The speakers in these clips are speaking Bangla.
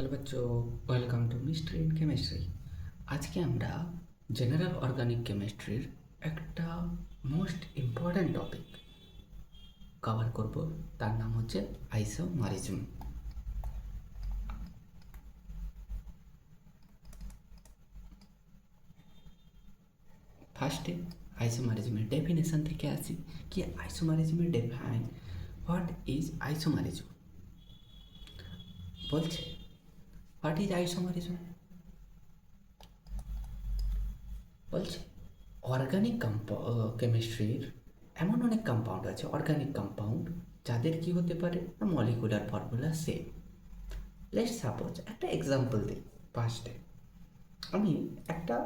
হ্যালো बच्चों, welcome to mystery in chemistry. আজকে আমরা জেনারেল অর্গানিক কেমিস্ট্রির একটা মোস্ট ইম্পর্ট্যান্ট টপিক কভার করব। তার নাম হচ্ছে আইসোমারিজম। ফার্স্টে আইসোমারিজমের ডেফিনেশন থেকে আসি কি আইসোমারিজমের ডিফাইন হোয়াট ইজ আইসোমারিজম। বলছে হোয়াট ইজ আইসোমারিজম, বলছে অর্গানিক কেমিস্ট্রির এমন অনেক কম্পাউন্ড আছে, অর্গানিক কম্পাউন্ড যাদের কি হতে পারে না molecular formula same. Let's suppose একটা এক্সাম্পল দিই। ফার্স্টে আমি একটা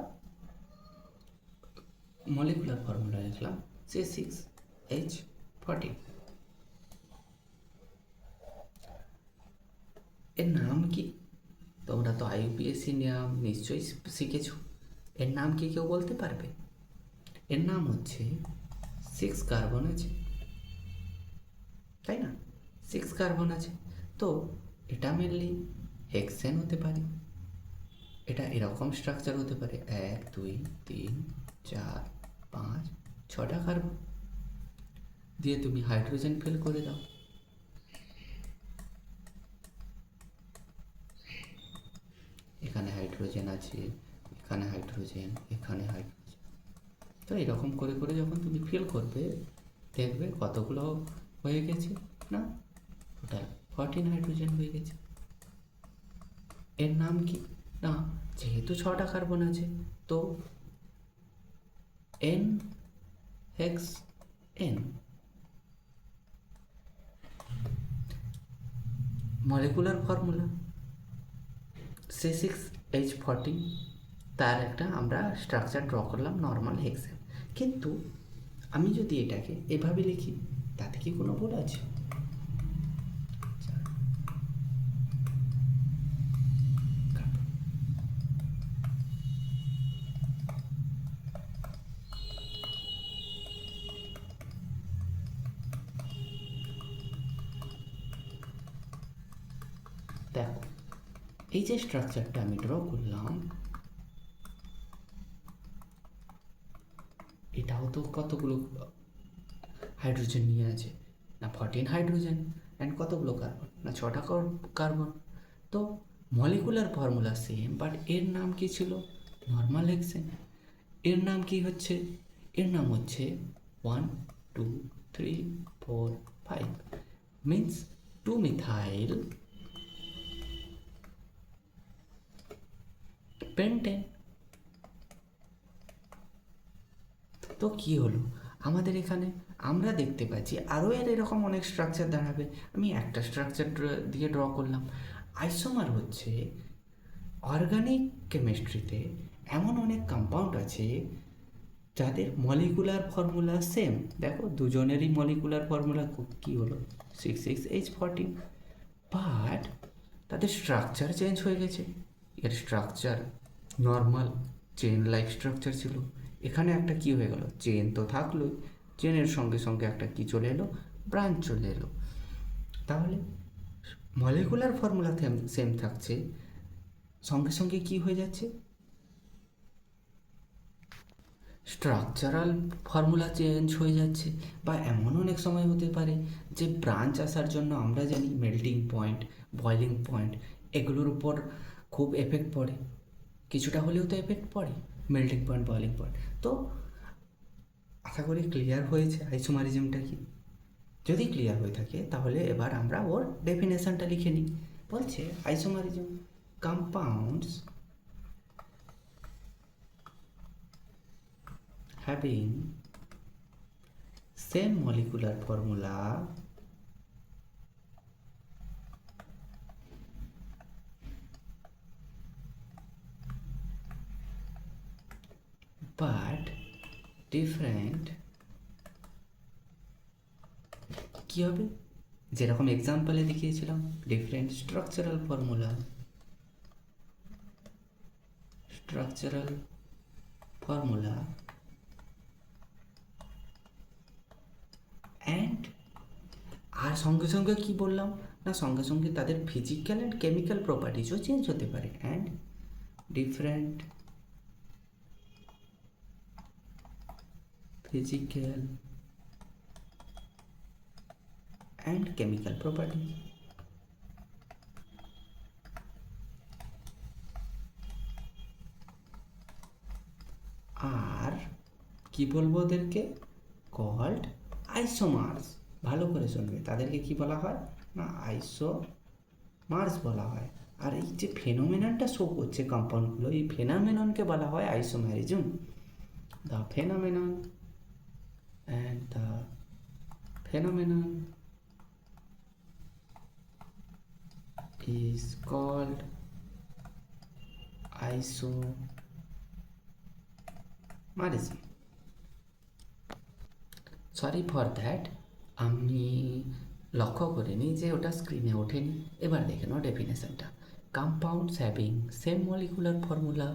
মলিকুলার ফর্মুলা লিখলাম C6H14। এর নাম কি? তোমরা তো IUPAC নাম নিশ্চয়ই শিখেছ। এর নাম কি কেউ বলতে পারবে? এর নাম হচ্ছে 6 কার্বন আছে, তাই না? 6 কার্বন আছে, তো এটা মেনলি হেক্সেন হতে পারে। এটা এরকম স্ট্রাকচার হতে পারে 1 2 3 4 5 6টা কার্বন দিয়ে তুমি হাইড্রোজেন ফিল করে দাও। এখানে হাইড্রোজেন আছে, এখানে হাইড্রোজেন, এখানে হাইড্রোজেন। তো এরকম করে করে যখন তুমি ফিল করবে দেখবে কতগুলো হয়ে গেছে না, টোটাল 14 হাইড্রোজেন হয়ে গেছে। এর নাম কি না, যেহেতু 6টা কার্বন আছে তো N hex N। Molecular formula C6H14, তার একটা আমরা স্ট্রাকচার ড্র করলাম নর্মাল হেক্সেন। কিন্তু আমি যদি এটাকে এভাবে লিখি তাতে কি কোনো ভুল আছে? দেখো এই যে স্ট্রাকচারটা আমি ড্র করলাম, এটাও তো কতগুলো হাইড্রোজেন নিয়ে আছে না, 14 হাইড্রোজেন অ্যান্ড কতগুলো কার্বন না, 6টা কার্বন। তো মলিকুলার ফর্মুলা সেম, বাট এর নাম কি ছিল? Normal hexane. এর নাম কি হচ্ছে? এর নাম হচ্ছে 1 2 3 4 5 মিন্স 2 মিথাইল পেন্টেন। তো কি হলো আমাদের এখানে? আমরা দেখতে পাচ্ছি আরও এরকম অনেক স্ট্রাকচার দাঁড়াবে। আমি একটা স্ট্রাকচার দিয়ে ড্র করলাম। আইসোমার হচ্ছে অর্গানিক কেমিস্ট্রিতে এমন অনেক কম্পাউন্ড আছে যাদের মলিকুলার ফর্মুলা সেম। দেখো দুজনেরই মলিকুলার ফর্মুলা কী হলো C6H14, বাট তাদের স্ট্রাকচার চেঞ্জ হয়ে গেছে। এর structure normal chain like structure ছিল, এখানে একটা কি হয়ে গেল, চেন তো থাকলোই, চেনের সঙ্গে সঙ্গে একটা কি চলে এলো, ব্রাঞ্চ চলে এলো। তাহলে মলিকুলার ফর্মুলা সেম থাকছে, সঙ্গে সঙ্গে কি হয়ে যাচ্ছে, স্ট্রাকচারাল ফর্মুলা চেঞ্জ হয়ে যাচ্ছে। বা এমন অনেক সময় হতে পারে যে ব্রাঞ্চ আসার জন্য আমরা জানি মেল্টিং পয়েন্ট, বয়লিং পয়েন্ট, এগুলোর উপর খুব এফেক্ট পড়ে, কিছুটা হলেও তো এফেক্ট পড়ে মেল্টিং পয়েন্ট, বয়লিং পয়েন্ট। তো আশা করি ক্লিয়ার হয়েছে আইসোমারিজমটা কি। যদি ক্লিয়ার হয়ে থাকে তাহলে এবার আমরা ওর ডেফিনেশনটা লিখে নিই। বলছে isomerism compounds having same molecular formula but different, কি হবে? যেরকম এক্সাম্পলে দেখিয়েছিলাম, different structural formula, structural formula and আর সঙ্গে সঙ্গে কি বললাম, না সঙ্গে সঙ্গে তাদের ফিজিক্যাল অ্যান্ড কেমিক্যাল প্রপার্টিজও চেঞ্জ হতে পারে। And different physical and chemical properties. আর কি বলবো ওদেরকে? Called isomers. ভালো করে শুনবে, তাদেরকে কি বলা হয় না আইসোমার্স বলা হয়। আর এই যে ফেনোমেননটা শো করছে কম্পাউন্ডগুলো, এই ফেনোমেননকে বলা হয় isomerism. The phenomenon and the phenomenon is called isomerism. Sorry for that, আমি লক্ষ্য করিনি যে ওটা স্ক্রিনে ওঠেনি। এবার দেখে নাও ডেফিনেশনটা। Compounds having same molecular formula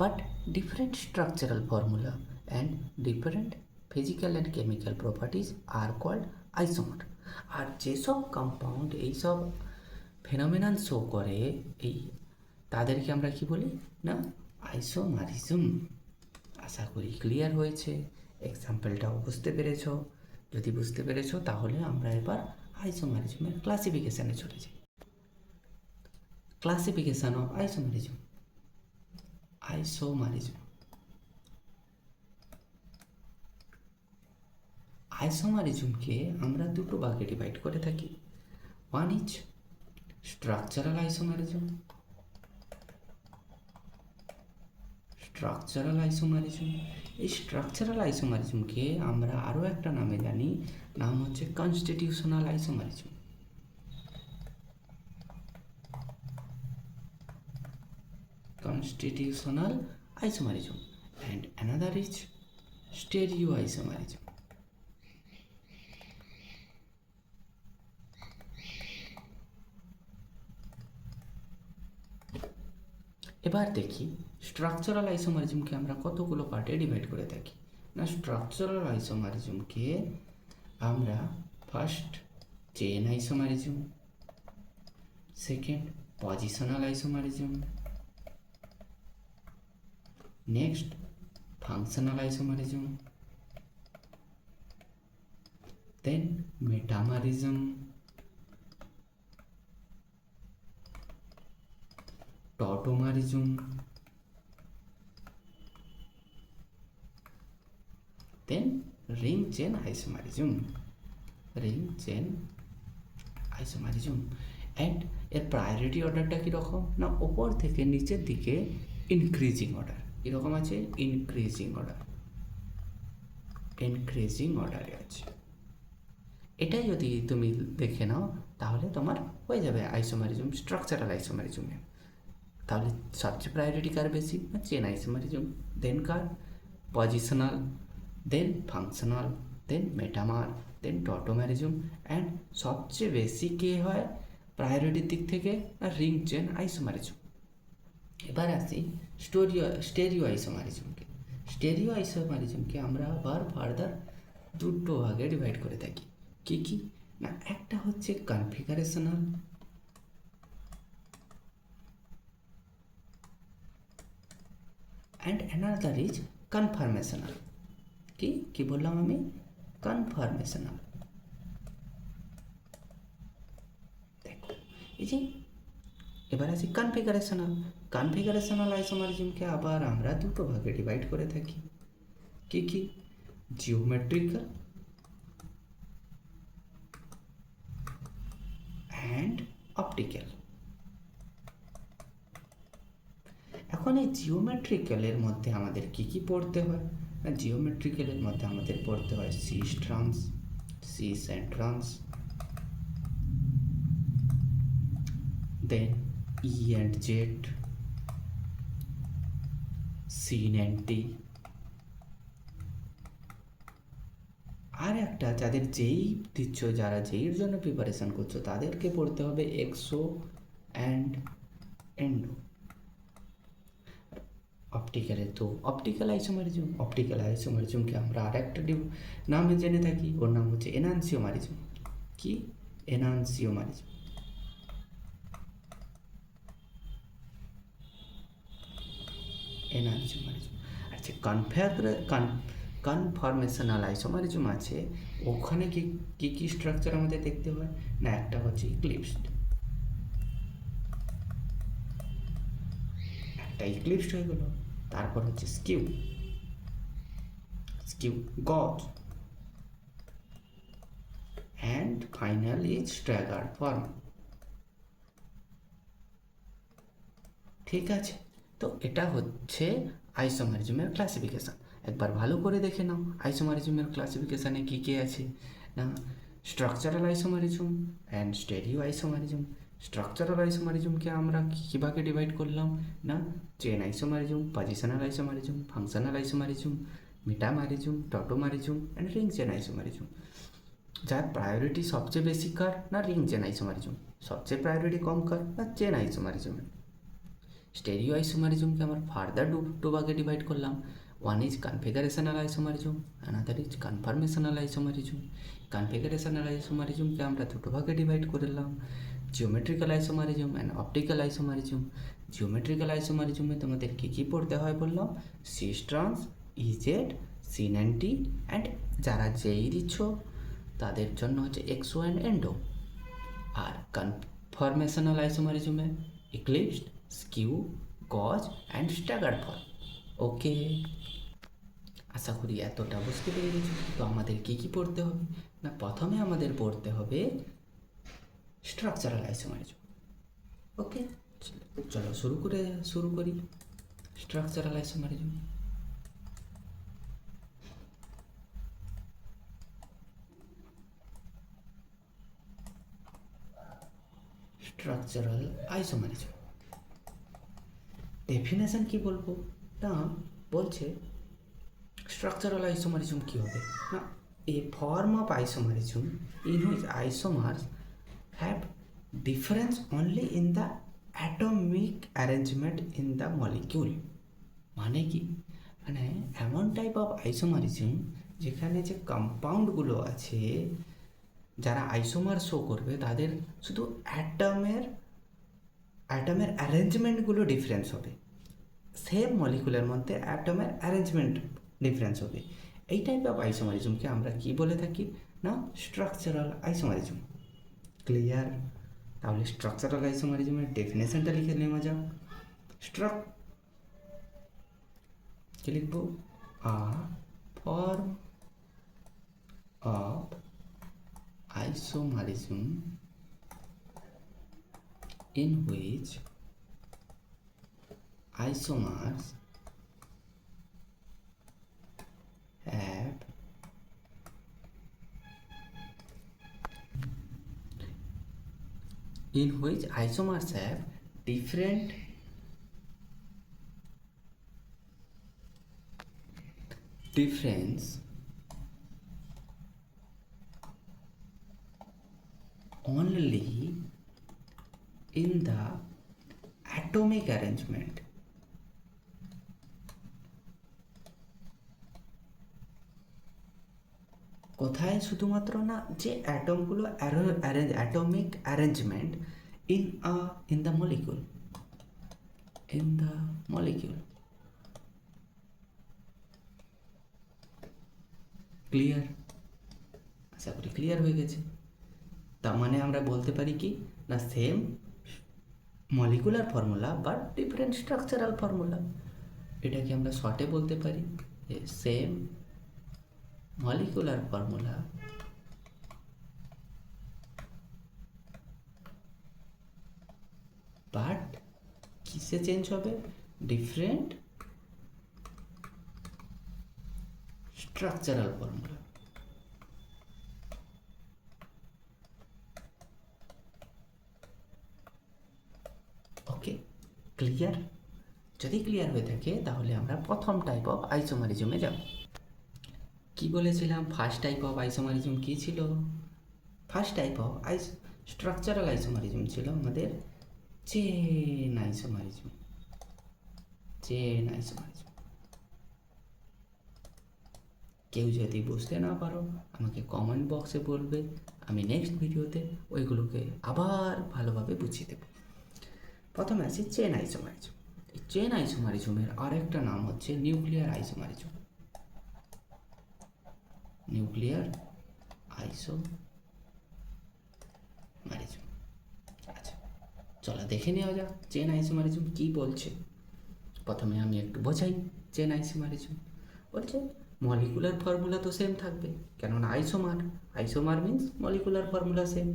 but different structural formula and different physical and chemical properties are called isomer. আর যেসব কম্পাউন্ড এইসব ফেনোমেনন শো করে, এই তাদেরকে আমরা কি বলি না আইসোমারিজম। আশা করি ক্লিয়ার হয়েছে, এক্সাম্পলটাও বুঝতে পেরেছ। যদি বুঝতে পেরেছ তাহলে আমরা এবার আইসোমারিজমের ক্লাসিফিকেশানে চলে যাই। Classification of isomerism. আইসোমারিজমকে আমরা দুটো ভাগে ডিভাইড করে থাকি। One is structural isomerism. এই স্ট্রাকচারাল আইসোমারিজমকে আমরা আরও একটা নামে জানি, নাম হচ্ছে constitutional isomerism. and another is stereoisomerism. এবার দেখি স্ট্রাকচারাল আইসোমারিজমকে আমরা কতগুলো পার্টে ডিভাইড করে থাকি। না স্ট্রাকচারাল আইসোমারিজমকে আমরা first chain isomerism, second positional isomerism, next functional isomerism, then metamerism, tautomerism, then ring chain isomerism. And এর প্রায়োরিটি অর্ডারটা কীরকম না ওপর থেকে নিচের দিকে ইনক্রিজিং অর্ডার এরকম আছে। ইনক্রিজিং অর্ডারে আছে। এটা যদি তুমি দেখে নাও তাহলে তোমার হয়ে যাবে আইসোমারিজম, স্ট্রাকচারাল আইসোমারিজমে। তাহলে সবচেয়ে প্রায়োরিটি কার বেশি না চেন আইসোমারিজম, দেন কার positional, then functional, then metamer, then tautomerism, and সবচেয়ে বেশি কে হয় প্রায়োরিটির দিক থেকে আর রিং চেন আইসোমারিজম। এবার আসি স্টেরিও আইসোমারিজমকে আমরা আবার ফার্দার দুটো ভাগে ডিভাইড করে থাকি। কি না একটা হচ্ছে কনফিগারেশনাল অ্যান্ড অ্যানাদার ইজ কনফার্মেশনাল। কি বললাম আমি? কনফার্মেশনাল। দেখো এই যে এবার আসি কনফিগারেশনাল আইসোমারিজমকে আবার আমরা দুটো ভাগে ডিভাইড করে থাকি। কি জিওমেট্রিক্যাল অ্যান্ড অপটিক্যাল। এখন এই জিওমেট্রিক্যালের মধ্যে আমাদের কি পড়তে হয় না জিওমেট্রিক্যালের মধ্যে আমাদের পড়তে হয় cis and trans, then E and Z, sin and T, আর একটা যাদের যেই দিচ্ছ, যারা যেইর জন্য প্রিপারেশন করছো তাদেরকে পড়তে হবে এক্সো অ্যান্ড এন্ডো। অপটিক্যালে তো অপটিক্যাল আইসোমারিজমকে আমরা আর একটা নামে জেনে থাকি, ওর নাম হচ্ছে এনানসিওমারিজম। এনানসিওমারিজম। এনানসিওমারিজম। আচ্ছা, কনফরমেশনাল আইসোমারিজম আছে, ওখানে কি কি কি স্ট্রাকচার আমাদের দেখতে হয় না? একটা হচ্ছে ইক্লিপসড, একটা ইক্লিপসড হয়ে গেল। তারপর হচ্ছে skew, gauche, and final is staggered form. ঠিক আছে, তো এটা হচ্ছে আইসোমারিজমের ক্লাসিফিকেশান। একবার ভালো করে দেখে নাও আইসোমারিজমের ক্লাসিফিকেশানে কী কী আছে না? Structural isomerism and stereo isomerism. Structural আইসোমারিজমকে আমরা কী ভাগে ডিভাইড করলাম না? Chain isomerism, positional isomerism, functional isomerism, metamerism, tautomerism and ring chain isomerism. যার প্রায়োরিটি সবচেয়ে বেশি কার না? Ring chain isomerism. সবচেয়ে প্রায়োরিটি কম কার না? চেন আইসোমারিজমের। স্টেরিও আইসোমারিজমকে আমরা ফার্দার টু ভাগে ডিভাইড করলাম। One is configurational isomerism, another is conformational isomerism. Configurational আইসোমারিজমকে আমরা দুটো ভাগে ডিভাইড করলাম, geometrical isomerism and optical isomerism. Geometrical আইসোমারিজমে তোমাদের কী কী পড়তে হয় বললাম? Cis trans, E Z, syn and টি, অ্যান্ড যারা যেই দিচ্ছ তাদের জন্য হচ্ছে এক্সো অ্যান্ড এন্ডো। আর কনফরমেশনাল আইসোমারিজমে eclipsed, skew, gauche and staggered form. Okay, আশা করি এতটা বুঝতে পেরে গেছি। তো আমাদের কী কী পড়তে হবে না? প্রথমে আমাদের পড়তে হবে স্ট্রাকচারাল আইসোমারিজম। ওকে, চলো শুরু করি structural isomerism. Structural isomerism definition কি বলবো না? বলছে স্ট্রাকচারাল আইসোমারিজম কী হবে না? A form of isomerism in which isomers have difference only in the atomic arrangement in the molecule. মানে কি? মানে এমন টাইপ অফ আইসোমারিজম যেখানে যে কম্পাউন্ডগুলো আছে, যারা আইসোমার শো করবে তাদের শুধু অ্যাটমের অ্যারেঞ্জমেন্টগুলো ডিফারেন্স হবে। সেম মলিকুলের মধ্যে অ্যাটমের অ্যারেঞ্জমেন্ট ডিফারেন্স হবে। এই টাইপ অফ আইসোমারিজমকে আমরা কি বলে থাকি না? Structural isomerism. ক্লিয়ার? তাহলে স্ট্রাকচারাল আইসোমারিজমের ডেফিনেশনটা লিখে নেওয়া যাক। কি লিখবো? আ form of isomerism in which isomers have different difference only in the atomic arrangement. কোথায়? শুধুমাত্র না, যে অ্যাটমগুলো atomic arrangement in the molecule. Clear? আশা করি ক্লিয়ার হয়ে গেছে। তার মানে আমরা বলতে পারি কি না, same molecular formula but different structural formula. এটাকে আমরা শর্টে বলতে পারি সেম মলিকুলার ফর্মুলা বাট কিসে চেঞ্জ হবে? Different structural formula. Okay, clear? যদি ক্লিয়ার হয়ে থাকে তাহলে আমরা প্রথম টাইপ অফ আইসোমারিজমে যাব। কি বলেছিলাম? ফার্স্ট টাইপ অফ আইসোমারিজম কী ছিল? First type of structural isomerism ছিল আমাদের চেন আইসোমারিজম। কেউ যদি বুঝতে না পারো আমাকে কমেন্ট বক্সে বলবে, আমি নেক্সট ভিডিওতে ওইগুলোকে আবার ভালোভাবে বুঝিয়ে দেবো। প্রথমে আছে চেন আইসোমারিজম। এই চেন আইসোমারিজমের আরেকটা নাম হচ্ছে নিউক্লিয়ার আইসোমারিজম। Nuclear isomerism. আচ্ছা, চলো দেখে নেওয়া যাক চেন আইসোমারিজম কী বলছে। প্রথমে আমি একটু বোঝাই চেন আইসোমারিজম। বলছে মলিকুলার ফর্মুলা তো সেম থাকবে, কেননা isomer means molecular formula same,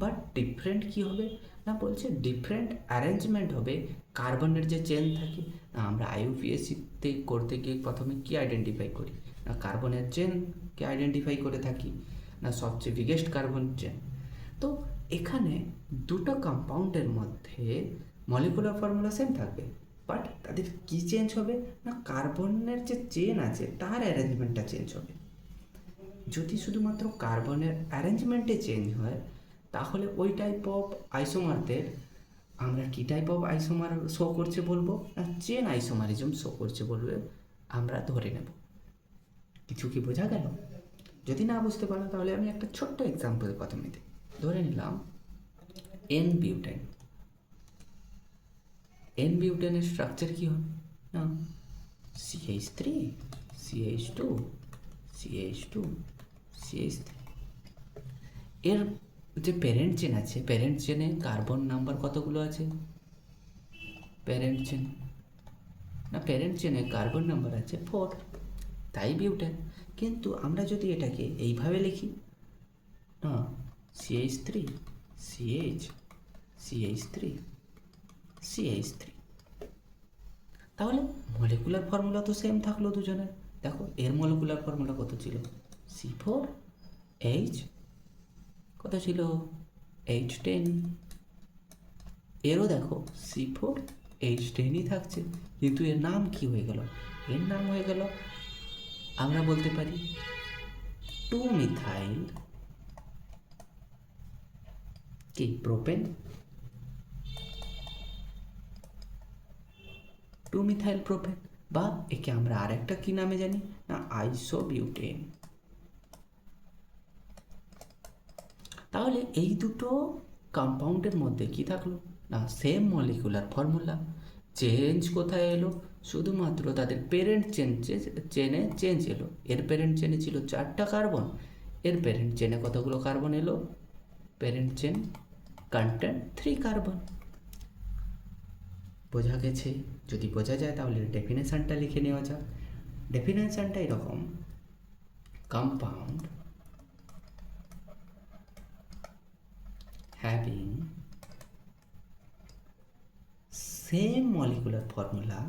but different কী হবে না, বলছে ডিফারেন্ট অ্যারেঞ্জমেন্ট হবে কার্বনের যে চেন থাকে না। আমরা আইইউপিএসিতে করতে গিয়ে প্রথমে কী আইডেন্টিফাই করি না, কার্বনের চেনকে আইডেন্টিফাই করে থাকি না, সবচেয়ে বিগেস্ট কার্বন চেন। তো এখানে দুটো কম্পাউন্ডের মধ্যে মলিকুলার ফর্মুলা সেম থাকবে, বাট তাদের কী চেঞ্জ হবে না, কার্বনের যে চেন আছে তার অ্যারেঞ্জমেন্টটা চেঞ্জ হবে। যদি শুধুমাত্র কার্বনের অ্যারেঞ্জমেন্টে চেঞ্জ হয়, তাহলে ওই টাইপ অফ আইসোমারদের আমরা কী টাইপ অফ আইসোমার শো করছে বলবো না, চেন আইসোমারিজম শো করছে বলবে আমরা ধরে নেব। কিছু কি বোঝা গেল? যদি না বুঝতে পারো তাহলে আমি একটা ছোট্ট এক্সাম্পল প্রথমে দিই। ধরে নিলাম এন বিউটেন। এন বিউটেনের স্ট্রাকচার কী হবে না, CH3 CH2 CH2 CH3। এর যে প্যারেন্ট চেন আছে, প্যারেন্ট চেনে কার্বন নাম্বার কতগুলো আছে, প্যারেন্ট চেনে কার্বন নাম্বার আছে 4, তাই বিউটেন। কিন্তু আমরা যদি এটাকে এইভাবে লিখি না, CH3 CH3 CH3, তাহলে মলিকুলার ফর্মুলা তো সেম থাকলো দুজনের। দেখো এর মলিকুলার ফর্মুলা কত ছিল, C4H কত ছিল, H10। এরও দেখো C4H10ই থাকছে, কিন্তু এর নাম কি হয়ে গেল, এর নাম হয়ে গেল আমরা বলতে পারি 2-মিথাইল কি প্রোপেন, 2-মিথাইল প্রোপেন, বা একে আমরা আরেকটা কি নামে জানি না, আইসোবিউটেন। তাহলে এই দুটো কম্পাউন্ডের মধ্যে কি থাকলো না, সেম মলিকুলার ফর্মুলা। চেঞ্জ কোথায় এলো, শুধুমাত্র তাদের প্যারেন্ট চেনে চেঞ্জ এলো। এর প্যারেন্ট চেনে ছিল 4টা কার্বন, এর প্যারেন্ট চেনে কতগুলো কার্বন এলো, প্যারেন্ট চেন কন্টেন্ট 3 কার্বন। বোঝা গেছে? যদি বোঝা যায় তাহলে ডেফিনেশনটা লিখে নেওয়া যাক। ডেফিনেশনটা এরকম, compound having same molecular formula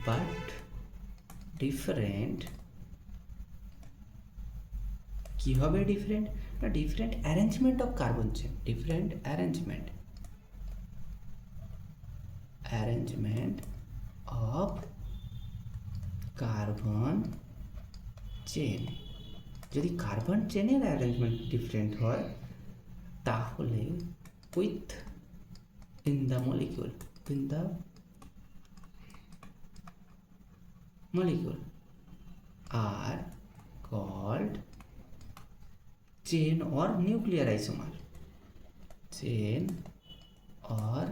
but different কি হবে ডিফারেন্ট না, different arrangement of carbon chain, different arrangement of carbon chain. যদি কার্বন চেনের অ্যারেঞ্জমেন্ট ডিফারেন্ট হয় তাহলে within the molecule are called chain or nuclear isomer, chain or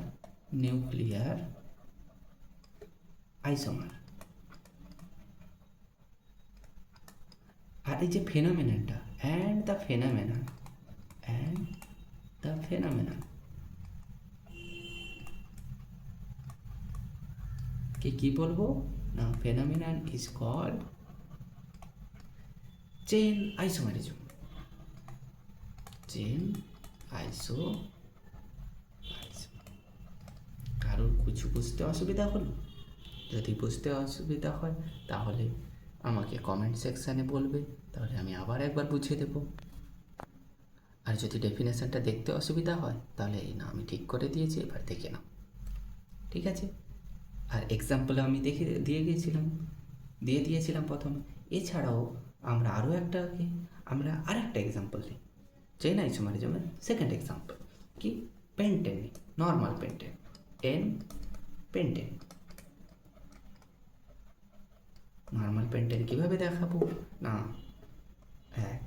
nuclear isomer। আর এই যে ফেনোমেননটা and the phenomenon কি বলবো না, phenomenon is called chain isomerism. Chain isomerism. কারোর কিছু বুঝতে অসুবিধা হলো? যদি বুঝতে অসুবিধা হয় তাহলে আমাকে কমেন্ট সেকশানে বলবে, তাহলে আমি আবার একবার বুঝিয়ে দেব। আর যদি ডেফিনেশনটা দেখতে অসুবিধা হয় তাহলে এই না আমি ঠিক করে দিয়েছি, এবার দেখে নাও, ঠিক আছে? আর এক্সাম্পল আমি দিয়ে দিয়েছিলাম প্রথমে। এছাড়াও আমরা আরেকটা এক্সাম্পল দিই চেন আইসোমারিজমের সেকেন্ড এক্সাম্পল। কি pentane, normal pentane, N pentane. Normal pentane কীভাবে দেখাবো না, এক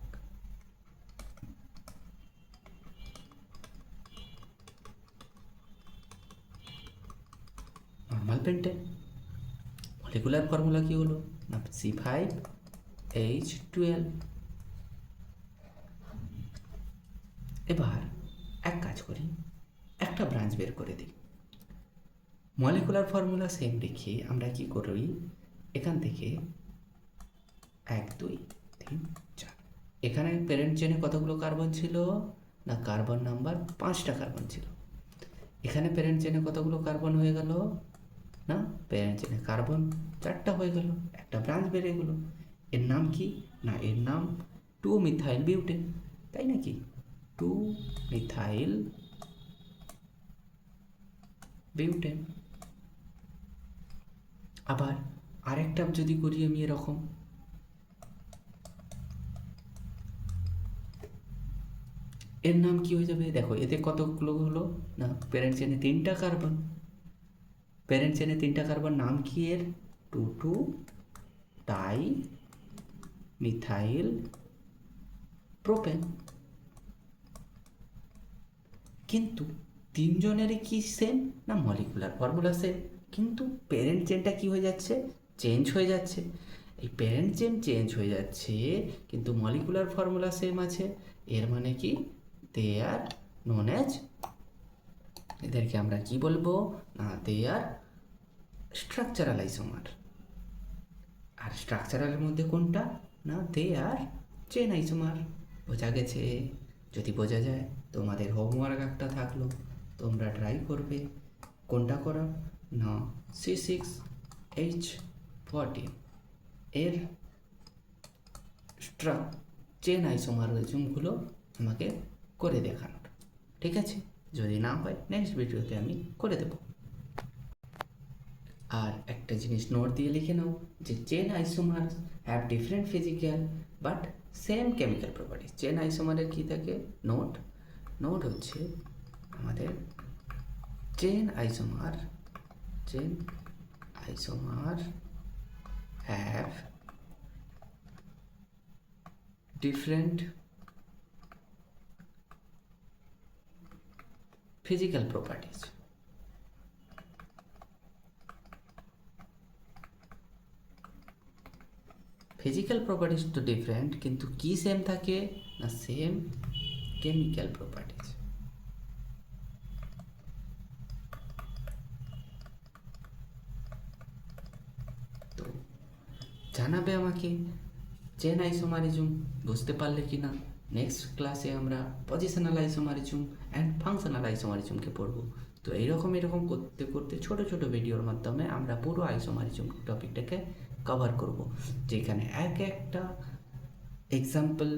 নর্মাল পেন্টেন। মলিকুলার ফর্মুলা কি হলো না C5H12। এবার এক কাজ করি, একটা ব্রাঞ্চ বের করে দিই। মলিকুলার ফর্মুলা সেম রেখে আমরা কি করি, এখান থেকে 1 2 3 4, এখানে প্যারেন্ট চেনে কতগুলো কার্বন ছিল না, কার্বন নাম্বার 5টা কার্বন ছিল। এখানে প্যারেন্ট চেনে কতগুলো কার্বন হয়ে গেল না, প্যারেন্ট চেনে কার্বন 4টা হয়ে গেল, একটা ব্রাঞ্চ বেড়ে গেলো। এর নাম কি না, এর নাম 2 মিথাইল বিউটেন, তাই নাকি, 2 মিথাইল বিউটেন। আবার আরেকটা যদি করি আমি এরকম, এর নাম কি হয়ে যাবে, দেখো এতে কতগুলো হলো না, প্যারেন্ট চেনে 3টা কার্বন, প্যারেন্ট চেনে 3টা কার্বন, নাম কি এর 2 ডাই মিথাইল প্রোপেন। কিন্তু তিনজনেরই কি সেম না, মলিকুলার ফর্মুলা সেম, কিন্তু প্যারেন্ট চেনটা কি হয়ে যাচ্ছে, চেঞ্জ হয়ে যাচ্ছে। এই প্যারেন্ট চেন চেঞ্জ হয়ে যাচ্ছে কিন্তু মলিকুলার ফর্মুলা সেম আছে, এর মানে কি দে আর নোন অ্যাজ, এদেরকে আমরা কি বলবো না, দে আর স্ট্রাকচারাল আইসোমার। আর স্ট্রাকচারালের মধ্যে কোনটা না, দে আর চেন আইসোমার। বোঝা গেছে? যদি বোঝা যায় তোমাদের হোমওয়ার্ক একটা থাকলো, তোমরা ট্রাই করবে কোনটা করার না, C6H14 এর চেন আইসোমারিজমগুলো আমাকে করে দেখানোর, ঠিক আছে? যদি না হয় নেক্সট ভিডিওতে আমি করে দেব। আর একটা জিনিস নোট দিয়ে লিখে নাও যে chain isomer have different physical but same chemical properties. Chain আইসোমারের কী থাকে, নোট হচ্ছে আমাদের chain isomer have different physical properties. Physical properties তো ডিফারেন্ট, কিন্তু কি সেম থাকে না, সেম কেমিক্যাল প্রপার্টিস। তো জানাবে আমাকে চেন আইসোমারিজম বুঝতে পারলে কি না। নেক্সট ক্লাসে আমরা পজিশনাল আইসোমারিজম অ্যান্ড ফাংশনাল আইসোমারিজমকে পড়ব। তো এরকম করতে করতে ছোট ছোট ভিডিওর মাধ্যমে আমরা পুরো আইসোমারিজম টপিকটাকে কভার করব, যেখানে এক একটা এক্সাম্পল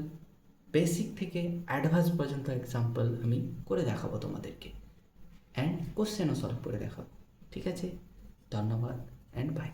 বেসিক থেকে অ্যাডভান্স পর্যন্ত এক্সাম্পল আমি করে দেখাবো তোমাদেরকে, অ্যান্ড কোশ্চেনও সলভ করে দেখাবো। ঠিক আছে, ধন্যবাদ অ্যান্ড বাই।